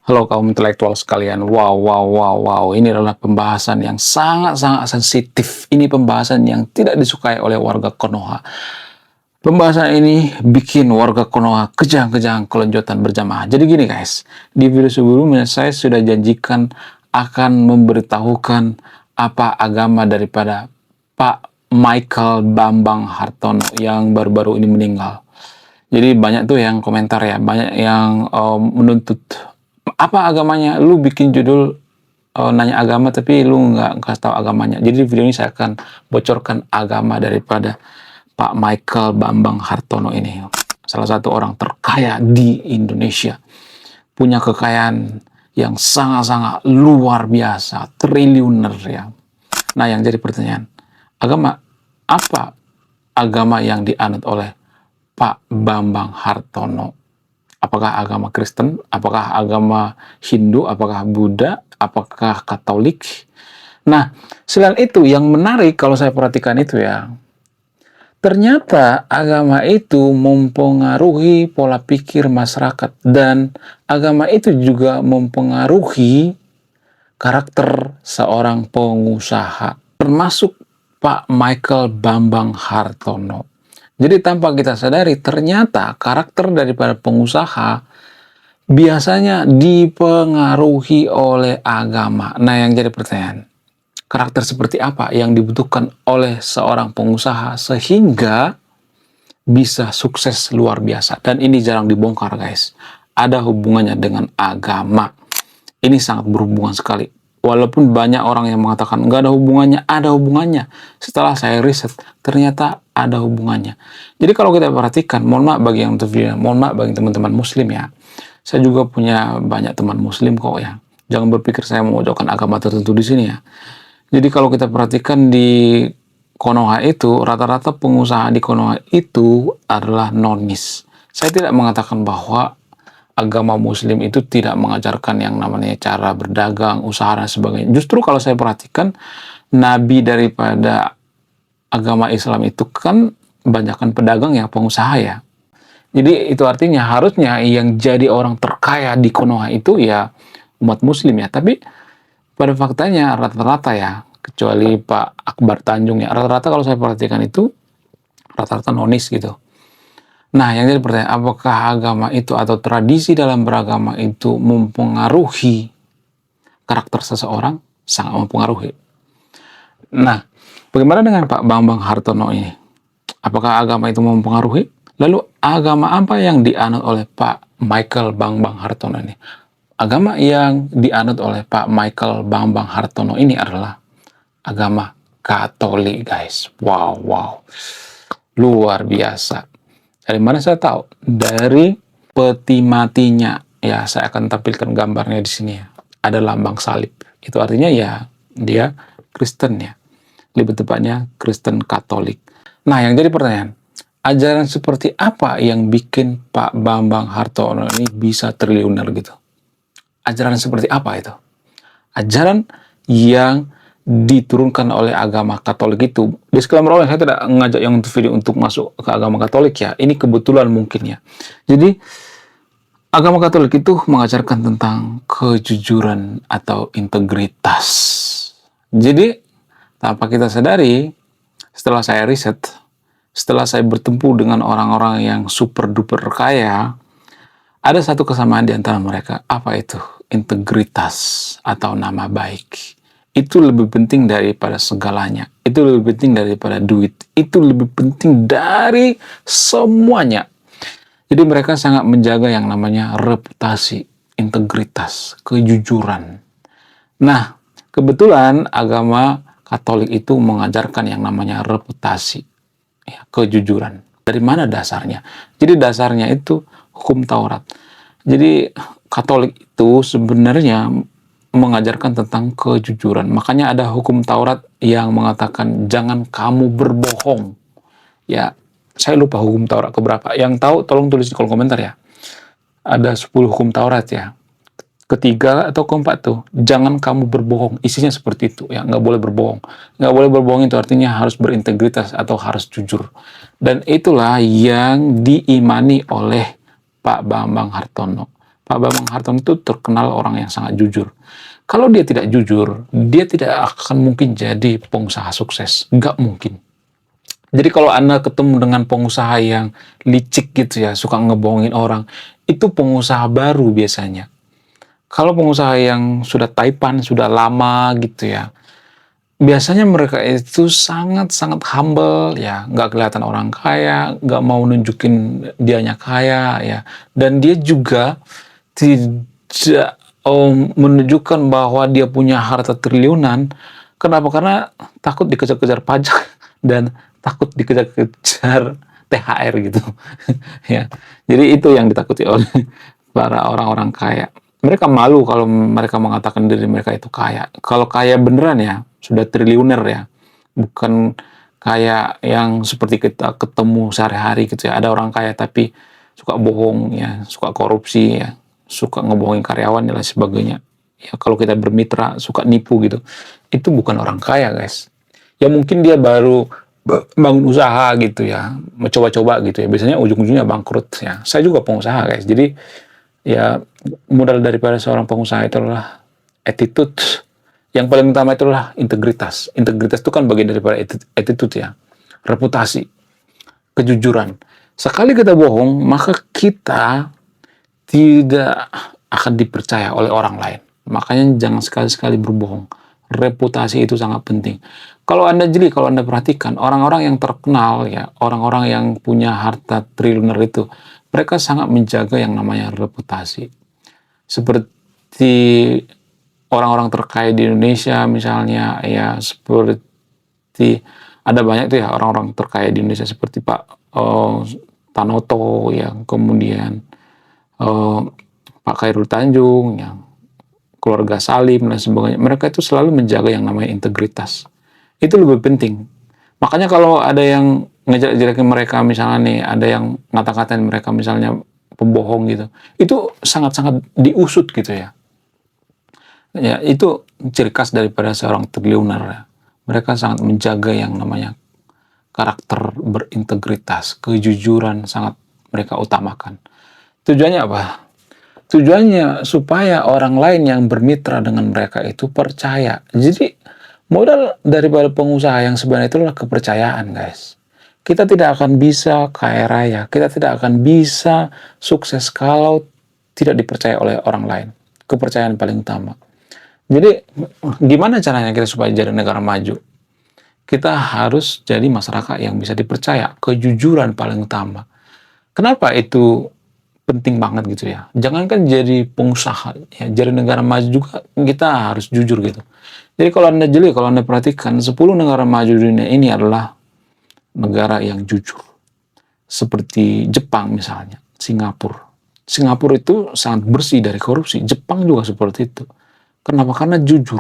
Halo kaum intelektual sekalian, wow, ini adalah pembahasan yang sangat-sangat sensitif. Ini pembahasan yang tidak disukai oleh warga Konoha. Pembahasan ini bikin warga Konoha kejang-kejang kelenjotan berjamaah. Jadi gini guys, di video sebelumnya saya sudah janjikan akan memberitahukan apa agama daripada Pak Michael Bambang Hartono yang baru-baru ini meninggal. Jadi banyak tuh yang komentar ya, banyak yang menuntut apa agamanya. Lu bikin judul nanya agama tapi lu nggak kasih tahu agamanya. Jadi di video ini saya akan bocorkan agama daripada Pak Michael Bambang Hartono ini, salah satu orang terkaya di Indonesia, punya kekayaan yang sangat-sangat luar biasa, triliuner ya. Nah yang jadi pertanyaan, agama apa agama yang dianut oleh Pak Bambang Hartono? Apakah agama Kristen? Apakah agama Hindu? Apakah Buddha? Apakah Katolik? Nah, selain itu yang menarik kalau saya perhatikan itu ya, ternyata agama itu mempengaruhi pola pikir masyarakat dan agama itu juga mempengaruhi karakter seorang pengusaha, termasuk Pak Michael Bambang Hartono. Jadi tanpa kita sadari, ternyata karakter daripada pengusaha biasanya dipengaruhi oleh agama. Nah yang jadi pertanyaan, karakter seperti apa yang dibutuhkan oleh seorang pengusaha sehingga bisa sukses luar biasa? Dan ini jarang dibongkar guys. Ada hubungannya dengan agama. Ini sangat berhubungan sekali. Walaupun banyak orang yang mengatakan nggak ada hubungannya, ada hubungannya. Setelah saya riset, ternyata ada hubungannya. Jadi kalau kita perhatikan, mohon maaf bagi yang terview, mohon maaf bagi teman-teman muslim ya. Saya juga punya banyak teman muslim kok ya. Jangan berpikir saya memojokkan agama tertentu di sini ya. Jadi kalau kita perhatikan di Konoha itu, rata-rata pengusaha di Konoha itu adalah nonis. Saya tidak mengatakan bahwa agama muslim itu tidak mengajarkan yang namanya cara berdagang, usaha dan sebagainya. Justru kalau saya perhatikan, nabi daripada agama Islam itu kan banyakkan pedagang ya, pengusaha ya. Jadi itu artinya harusnya yang jadi orang terkaya di Konoha itu ya umat muslim ya. Tapi pada faktanya rata-rata ya, kecuali Pak Akbar Tanjung ya, rata-rata kalau saya perhatikan itu rata-rata nonis gitu. Nah, yang jadi pertanyaan, apakah agama itu atau tradisi dalam beragama itu mempengaruhi karakter seseorang? Sangat mempengaruhi. Nah, bagaimana dengan Pak Bambang Hartono ini? Apakah agama itu mempengaruhi? Lalu agama apa yang dianut oleh Pak Michael Bambang Hartono ini? Agama yang dianut oleh Pak Michael Bambang Hartono ini adalah agama Katolik, guys. Wow. Luar biasa. Dari mana saya tahu? Dari peti matinya. Ya, saya akan tampilkan gambarnya di sini ya. Ada lambang salib. Itu artinya ya dia Kristen ya. Lebih tepatnya Kristen Katolik. Nah, yang jadi pertanyaan, ajaran seperti apa yang bikin Pak Bambang Hartono ini bisa triliuner gitu? Ajaran seperti apa itu? Ajaran yang diturunkan oleh agama Katolik itu. Disclaimer, saya tidak ngajak yang untuk video untuk masuk ke agama Katolik ya. Ini kebetulan mungkin ya. Jadi agama Katolik itu mengajarkan tentang kejujuran atau integritas. Jadi tanpa kita sadari, setelah saya riset, setelah saya bertemu dengan orang-orang yang super duper kaya, ada satu kesamaan di antara mereka. Apa itu? Integritas atau nama baik. Itu lebih penting daripada segalanya. Itu lebih penting daripada duit. Itu lebih penting dari semuanya. Jadi mereka sangat menjaga yang namanya reputasi, integritas, kejujuran. Nah, kebetulan agama Katolik itu mengajarkan yang namanya reputasi, ya, kejujuran. Dari mana dasarnya? Jadi dasarnya itu hukum Taurat. Jadi Katolik itu sebenarnya mengajarkan tentang kejujuran. Makanya ada hukum Taurat yang mengatakan jangan kamu berbohong. Ya, saya lupa hukum Taurat keberapa. Yang tahu tolong tulis di kolom komentar ya. Ada 10 hukum Taurat ya. Ketiga atau keempat tuh, jangan kamu berbohong. Isinya seperti itu ya, nggak boleh berbohong. Nggak boleh berbohong itu artinya harus berintegritas atau harus jujur. Dan itulah yang diimani oleh Pak Bambang Hartono. Pak Bambang Hartono itu terkenal orang yang sangat jujur. Kalau dia tidak jujur, dia tidak akan mungkin jadi pengusaha sukses. Nggak mungkin. Jadi kalau Anda ketemu dengan pengusaha yang licik gitu ya, suka ngebohongin orang, itu pengusaha baru biasanya. Kalau pengusaha yang sudah taipan, sudah lama gitu ya, biasanya mereka itu sangat-sangat humble ya, nggak kelihatan orang kaya, nggak mau nunjukin dianya kaya ya, dan dia juga tidak menunjukkan bahwa dia punya harta triliunan. Kenapa? Karena takut dikejar-kejar pajak dan takut dikejar-kejar THR gitu ya. Jadi itu yang ditakuti oleh para orang-orang kaya. Mereka malu kalau mereka mengatakan diri mereka itu kaya. Kalau kaya beneran ya, sudah triliuner ya. Bukan kaya yang seperti kita ketemu sehari-hari gitu ya. Ada orang kaya tapi suka bohong ya, suka korupsi ya, suka ngebohongin karyawan dan lain sebagainya. Ya kalau kita bermitra suka nipu gitu. Itu bukan orang kaya, guys. Ya mungkin dia baru bangun usaha gitu ya, mencoba-coba gitu ya. Biasanya ujung-ujungnya bangkrut ya. Saya juga pengusaha, guys. Jadi ya modal daripada seorang pengusaha itu adalah attitude. Yang paling utama itu adalah integritas. Integritas itu kan bagian daripada attitude ya, reputasi, kejujuran. Sekali kita bohong, maka kita tidak akan dipercaya oleh orang lain. Makanya jangan sekali-sekali berbohong. Reputasi itu sangat penting. Kalau Anda jeli, kalau Anda perhatikan, orang-orang yang terkenal, ya, orang-orang yang punya harta triliuner itu, mereka sangat menjaga yang namanya reputasi. Seperti orang-orang terkaya di Indonesia misalnya, ya, seperti ada banyak tuh ya orang-orang terkaya di Indonesia seperti Pak Tanoto, ya, kemudian Pak Khairul Tanjung, yang keluarga Salim dan sebagainya. Mereka itu selalu menjaga yang namanya integritas. Itu lebih penting. Makanya kalau ada yang ngejelek-jelekin mereka misalnya nih, ada yang ngata-ngatain mereka misalnya pembohong gitu, itu sangat-sangat diusut gitu ya. Ya, itu ciri khas daripada seorang triliuner ya. Mereka sangat menjaga yang namanya karakter berintegritas, kejujuran sangat mereka utamakan. Tujuannya apa? Tujuannya supaya orang lain yang bermitra dengan mereka itu percaya. Jadi modal daripada pengusaha yang sebenarnya itu adalah kepercayaan, guys. Kita tidak akan bisa kaya raya, kita tidak akan bisa sukses kalau tidak dipercaya oleh orang lain. Kepercayaan paling utama. Jadi gimana caranya kita supaya jadi negara maju? Kita harus jadi masyarakat yang bisa dipercaya. Kejujuran paling utama. Kenapa itu penting banget gitu ya? Jangankan jadi pengusaha, ya, jadi negara maju juga kita harus jujur gitu. Jadi kalau Anda jeli, kalau Anda perhatikan, 10 negara maju di dunia ini adalah negara yang jujur. Seperti Jepang misalnya, Singapura. Singapura itu sangat bersih dari korupsi. Jepang juga seperti itu. Kenapa? Karena jujur.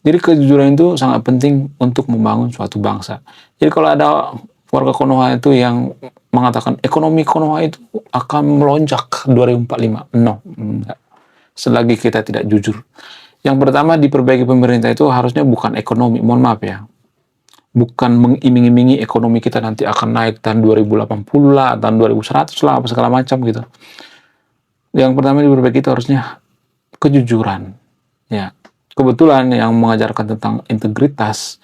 Jadi kejujuran itu sangat penting untuk membangun suatu bangsa. Jadi kalau ada warga Konoha itu yang mengatakan ekonomi Konoha itu akan melonjak 2045. No, enggak. Selagi kita tidak jujur. Yang pertama diperbaiki pemerintah itu harusnya bukan ekonomi, mohon maaf ya. Bukan mengiming-imingi ekonomi kita nanti akan naik tahun 2080 lah, tahun 2100 lah, apa segala macam gitu. Yang pertama diperbaiki itu harusnya kejujuran. Ya, kebetulan yang mengajarkan tentang integritas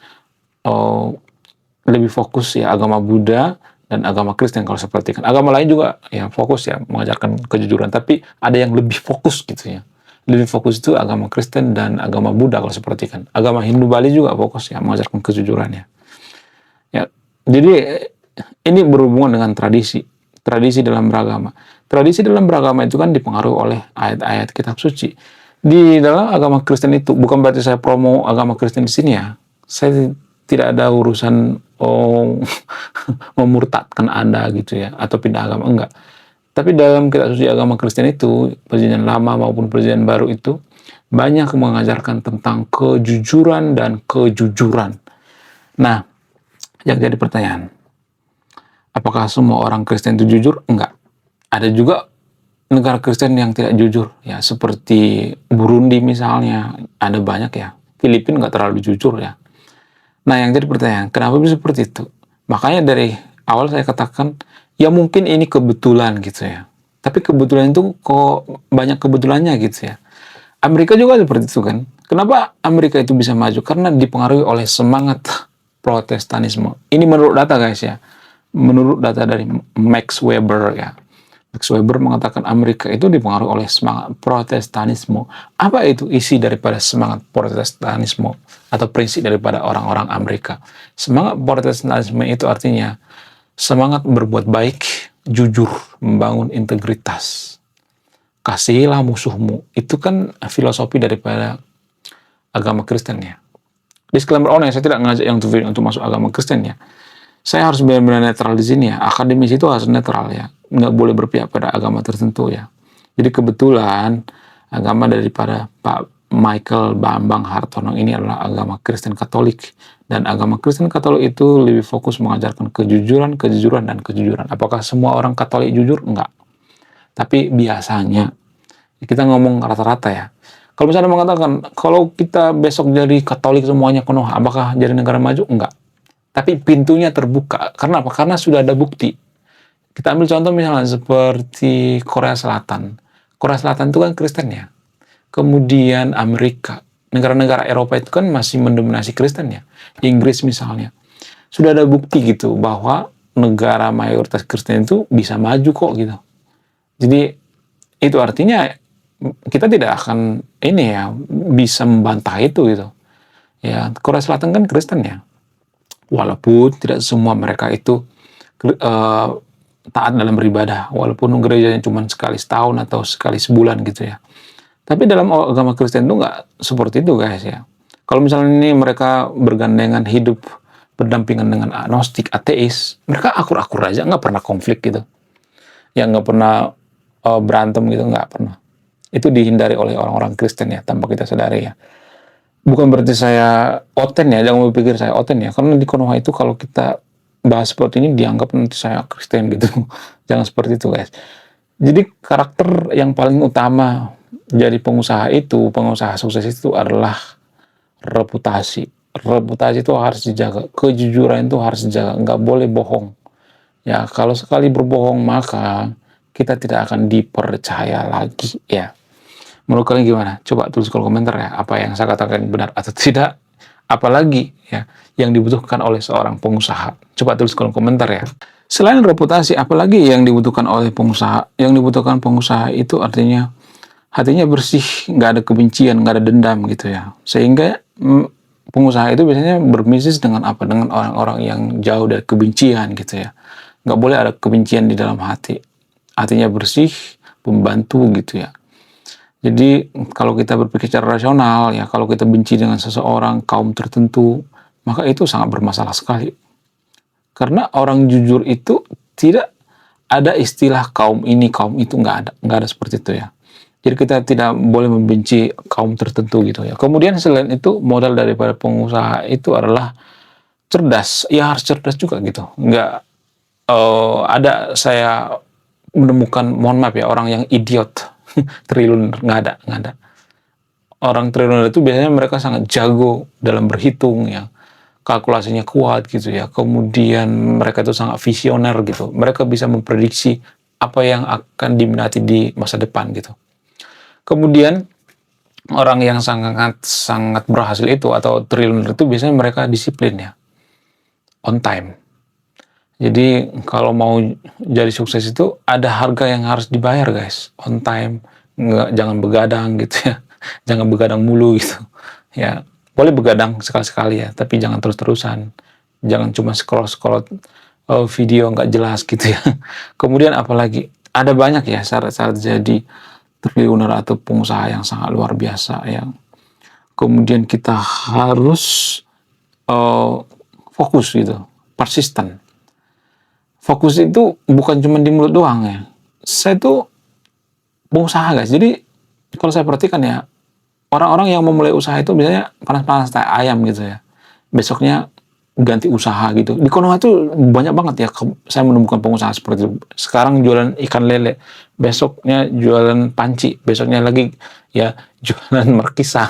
lebih fokus ya agama Buddha dan agama Kristen kalau saya perhatikan. Agama lain juga ya fokus ya mengajarkan kejujuran, tapi ada yang lebih fokus gitu ya. Lebih fokus itu agama Kristen dan agama Buddha kalau saya perhatikan. Agama Hindu Bali juga fokus ya mengajarkan kejujurannya. Ya, jadi ini berhubungan dengan tradisi. Tradisi dalam beragama. Tradisi dalam beragama itu kan dipengaruhi oleh ayat-ayat kitab suci. Di dalam agama Kristen itu, bukan berarti saya promo agama Kristen di sini ya. Saya tidak ada urusan memurtadkan Anda gitu ya, atau pindah agama, enggak. Tapi dalam kitab suci agama Kristen itu, perjanjian lama maupun perjanjian baru itu, banyak mengajarkan tentang kejujuran dan kejujuran. Nah, yang jadi pertanyaan, apakah semua orang Kristen itu jujur? Enggak. Ada juga negara Kristen yang tidak jujur, ya seperti Burundi misalnya, ada banyak ya. Filipina nggak terlalu jujur ya. Nah, yang jadi pertanyaan, kenapa bisa seperti itu? Makanya dari awal saya katakan, ya mungkin ini kebetulan gitu ya. Tapi kebetulan itu kok banyak kebetulannya gitu ya. Amerika juga seperti itu kan. Kenapa Amerika itu bisa maju? Karena dipengaruhi oleh semangat Protestanisme. Ini menurut data guys ya. Menurut data dari Max Weber ya. Max Weber mengatakan Amerika itu dipengaruhi oleh semangat Protestanisme. Apa itu isi daripada semangat Protestanisme atau prinsip daripada orang-orang Amerika? Semangat Protestanisme itu artinya semangat berbuat baik, jujur, membangun integritas. Kasihilah musuhmu. Itu kan filosofi daripada agama Kristen ya. Disclaimer ya, saya tidak ngajak yang untuk masuk agama Kristen ya. Saya harus benar-benar netral di sini ya. Akademis itu harus netral ya. Nggak boleh berpihak pada agama tertentu ya. Jadi kebetulan agama daripada Pak Michael Bambang Hartono ini adalah agama Kristen Katolik. Dan agama Kristen Katolik itu lebih fokus mengajarkan kejujuran, dan kejujuran. Apakah semua orang Katolik jujur? Enggak. Tapi biasanya, kita ngomong rata-rata ya. Kalau misalnya mengatakan, kalau kita besok jadi Katolik semuanya Konoha, apakah jadi negara maju? Enggak. Tapi pintunya terbuka. Karena apa? Karena sudah ada bukti. Kita ambil contoh misalnya seperti Korea Selatan. Korea Selatan itu kan Kristen ya. Kemudian Amerika. Negara-negara Eropa itu kan masih mendominasi Kristen ya. Inggris misalnya. Sudah ada bukti gitu bahwa negara mayoritas Kristen itu bisa maju kok gitu. Jadi itu artinya kita tidak akan ini ya bisa membantah itu gitu. Ya, Korea Selatan kan Kristen ya. Walaupun tidak semua mereka itu taat dalam beribadah, walaupun gerejanya cuma sekali setahun atau sekali sebulan gitu ya. Tapi dalam agama Kristen itu nggak seperti itu guys ya. Kalau misalnya ini mereka bergandengan hidup berdampingan dengan agnostik, ateis, mereka akur-akur aja, nggak pernah konflik gitu. Ya nggak pernah berantem gitu, nggak pernah. Itu dihindari oleh orang-orang Kristen ya, tanpa kita sadari ya. Bukan berarti saya oten ya, jangan berpikir saya oten ya, karena di Konoha itu kalau kita bahas seperti ini dianggap nanti saya Kristen gitu. Jangan seperti itu guys. Jadi karakter yang paling utama jadi pengusaha sukses itu adalah reputasi. Reputasi itu harus dijaga, kejujuran itu harus dijaga, nggak boleh bohong. Ya, kalau sekali berbohong maka kita tidak akan dipercaya lagi ya. Menurut kalian gimana? Coba tulis kolom komentar ya, apa yang saya katakan benar atau tidak. Apalagi ya yang dibutuhkan oleh seorang pengusaha. Coba tulis kolom komentar ya. Selain reputasi, apalagi yang dibutuhkan oleh pengusaha? Yang dibutuhkan pengusaha itu artinya hatinya bersih, nggak ada kebencian, nggak ada dendam gitu ya. Sehingga pengusaha itu biasanya berbisnis dengan apa? Dengan orang-orang yang jauh dari kebencian gitu ya. Nggak boleh ada kebencian di dalam hati. Hatinya bersih, membantu gitu ya. Jadi kalau kita berpikir secara rasional ya, kalau kita benci dengan seseorang, kaum tertentu, maka itu sangat bermasalah sekali. Karena orang jujur itu tidak ada istilah kaum ini, kaum itu, nggak ada seperti itu ya. Jadi kita tidak boleh membenci kaum tertentu gitu ya. Kemudian selain itu modal daripada pengusaha itu adalah cerdas. Ya harus cerdas juga gitu. Nggak ada saya menemukan, mohon maaf ya, orang yang idiot. Triliuner, nggak ada. Orang triliuner itu biasanya mereka sangat jago dalam berhitung ya, kalkulasinya kuat gitu ya. Kemudian mereka itu sangat visioner gitu. Mereka bisa memprediksi apa yang akan diminati di masa depan gitu. Kemudian orang yang sangat berhasil itu atau triliuner itu biasanya mereka disiplin ya, on time. Jadi kalau mau jadi sukses itu ada harga yang harus dibayar guys, on time, jangan begadang gitu ya, jangan begadang mulu gitu. Ya boleh begadang sekali-sekali ya, tapi jangan terus-terusan, jangan cuma scroll video nggak jelas gitu ya. Kemudian apalagi ada banyak ya syarat-syarat jadi triliuner atau pengusaha yang sangat luar biasa ya. Kemudian kita harus fokus gitu, persisten. Fokus itu bukan cuma di mulut doang ya. Saya tuh pengusaha guys. Jadi kalau saya perhatikan ya, orang-orang yang memulai usaha itu biasanya panas-panas kayak ayam gitu ya. Besoknya ganti usaha gitu. Di Konoha tuh banyak banget ya saya menemukan pengusaha seperti itu. Sekarang jualan ikan lele, besoknya jualan panci, besoknya lagi ya jualan markisa,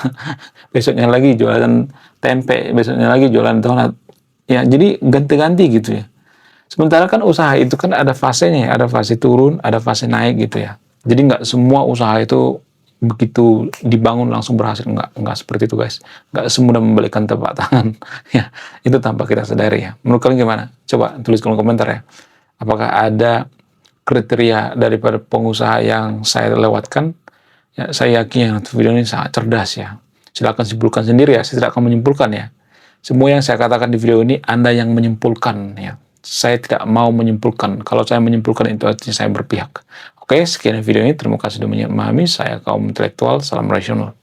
besoknya lagi jualan tempe, besoknya lagi jualan donat. Ya, jadi ganti-ganti gitu ya. Sementara kan usaha itu kan ada fasenya ya, ada fase turun, ada fase naik gitu ya. Jadi nggak semua usaha itu begitu dibangun langsung berhasil, nggak seperti itu guys. Nggak semudah membalikkan telapak tangan. Ya, itu tanpa kita sadari ya. Menurut kalian gimana? Coba tulis kolom komentar ya. Apakah ada kriteria daripada pengusaha yang saya lewatkan? Ya, saya yakin yang video ini sangat cerdas ya. Silahkan simpulkan sendiri ya, saya tidak akan menyimpulkan ya. Semua yang saya katakan di video ini Anda yang menyimpulkan ya. Saya tidak mau menyimpulkan. Kalau saya menyimpulkan itu artinya saya berpihak. Oke, sekian video ini. Terima kasih sudah memahami. Saya kaum intelektual. Salam rasional.